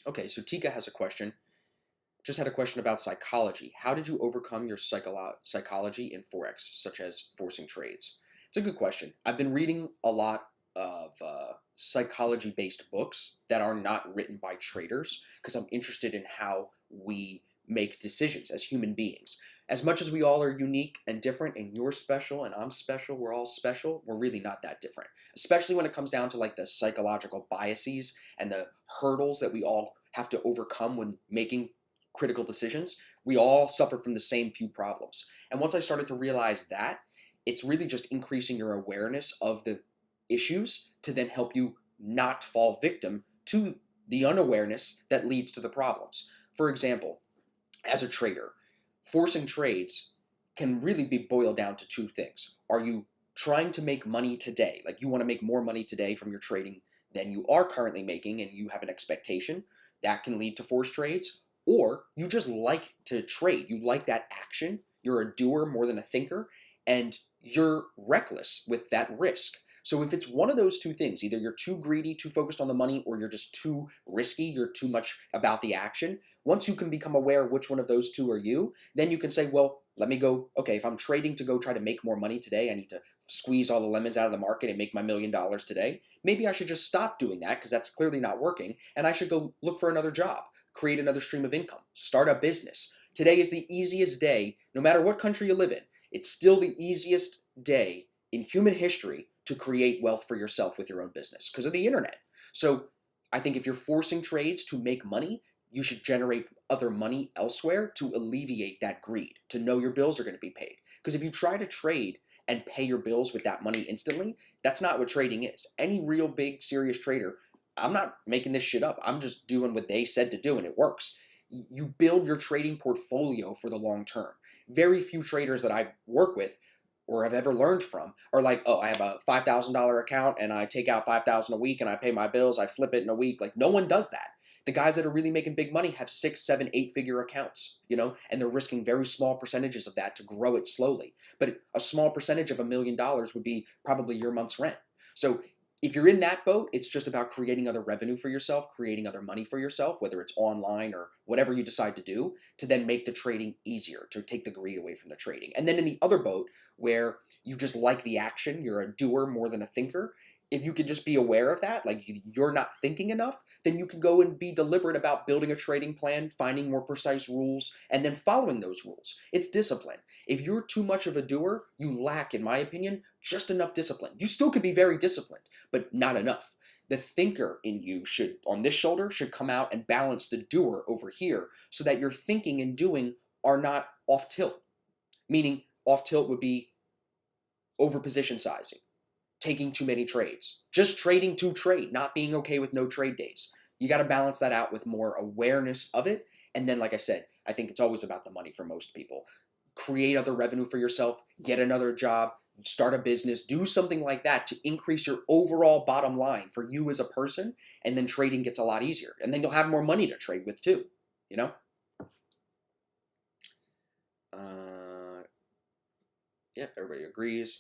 Okay, so Tika has a question. Just had a question about psychology. How did you overcome your psychology in Forex, such as forcing trades? It's a good question. I've been reading a lot of psychology based books that are not written by traders because I'm interested in how we make decisions as human beings. As much as we all are unique and different, and you're special and I'm special, we're all special, we're really not that different. Especially when it comes down to like the psychological biases and the hurdles that we all have to overcome when making critical decisions, we all suffer from the same few problems. And once I started to realize that, it's really just increasing your awareness of the issues to then help you not fall victim to the unawareness that leads to the problems. For example, as a trader, forcing trades can really be boiled down to two things. Are you trying to make money today? Like you want to make more money today from your trading than you are currently making and you have an expectation that can lead to forced trades, or you just like to trade. You like that action. You're a doer more than a thinker, and you're reckless with that risk. So if it's one of those two things, either you're too greedy, too focused on the money, or you're just too risky, you're too much about the action, once you can become aware which one of those two are you, then you can say, well, let me go, okay, if I'm trading to go try to make more money today, I need to squeeze all the lemons out of the market and make my $1,000,000 today. Maybe I should just stop doing that because that's clearly not working, and I should go look for another job, create another stream of income, start a business. Today is the easiest day, no matter what country you live in. It's still the easiest day in human history to create wealth for yourself with your own business because of the internet. So I think if you're forcing trades to make money, you should generate other money elsewhere to alleviate that greed, to know your bills are going to be paid. Because if you try to trade and pay your bills with that money instantly, that's not what trading is. Any real big serious trader, I'm not making this shit up. I'm just doing what they said to do and it works. You build your trading portfolio for the long term. Very few traders that I work with or have ever learned from are like, oh, I have a $5,000 account and I take out 5,000 a week and I pay my bills, I flip it in a week. Like no one does that. The guys that are really making big money have 6, 7, 8-figure accounts, and they're risking very small percentages of that to grow it slowly. But a small percentage of $1,000,000 would be probably your month's rent. So if you're in that boat, it's just about creating other revenue for yourself, creating other money for yourself, whether it's online or whatever you decide to do, to then make the trading easier, to take the greed away from the trading. And then in the other boat, where you just like the action, you're a doer more than a thinker, if you could just be aware of that, like you're not thinking enough, then you can go and be deliberate about building a trading plan, finding more precise rules, and then following those rules. It's discipline. If you're too much of a doer, you lack, in my opinion, just enough discipline. You still could be very disciplined, but not enough. The thinker in you should, on this shoulder, should come out and balance the doer over here so that your thinking and doing are not off tilt. Meaning, off tilt would be over position sizing, taking too many trades, just trading to trade, not being okay with no trade days. You got to balance that out with more awareness of it. And then, like I said, I think it's always about the money for most people. Create other revenue for yourself, get another job, start a business, do something like that to increase your overall bottom line for you as a person. And then trading gets a lot easier. And then you'll have more money to trade with too, you know? Yeah, everybody agrees.